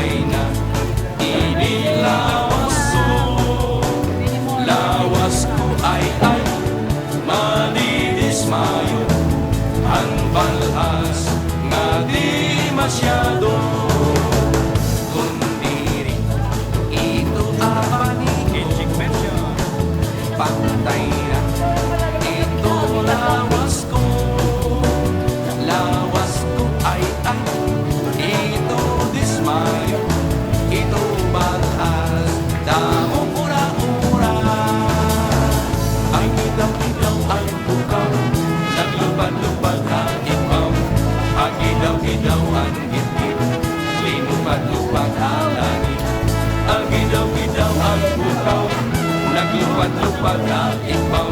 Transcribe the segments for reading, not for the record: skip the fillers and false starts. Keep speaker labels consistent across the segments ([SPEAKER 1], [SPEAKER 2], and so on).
[SPEAKER 1] ay na inilawas ko. Lawas ko ay manidismayo, ang balhas nga di masyado. Kundi rin ito abanin, patay na ito lawas ko. Lawas ko ay ito dismayo, ito balhas damo ura-ura. Ay idaw-idaw ang bukaw, naglupad-lupad ang ibaw. Ang idaw-idaw ang gitgit, linupad-lupad ang langit. Ang idaw-idaw ang bukaw, naglupad-lupad ang ibaw.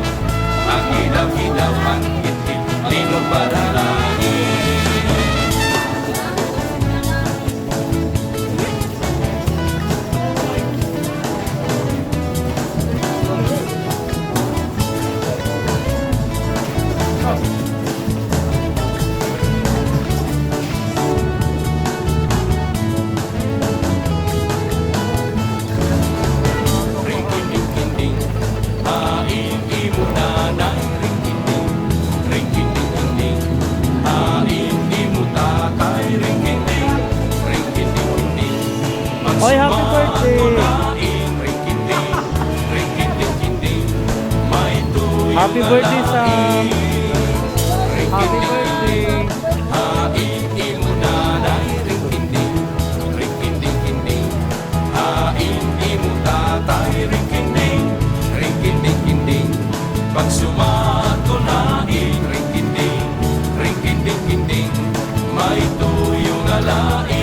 [SPEAKER 1] Ang idaw-idaw ang gitgit, linupad ang langit. Ring-kinding-kinding, hain imo nanay. Ring-kinding, ring-kinding-kinding, hain imo tatay. Ring-kinding, ring-kinding-kinding,
[SPEAKER 2] Oy, happy birthday!
[SPEAKER 1] pagsumaon ring-kinding, ring-kinding-kinding, may tuyo
[SPEAKER 2] Happy birthday, Sam! Happy birthday!
[SPEAKER 1] hain imo nanay. Ring-kinding, ring-kinding-kinding, hain imo tatay. Ring-kinding, ring-kinding-kinding, pagsumaan ko nain. Ring-kinding, ring-kinding-kinding, may tuyo nga lain.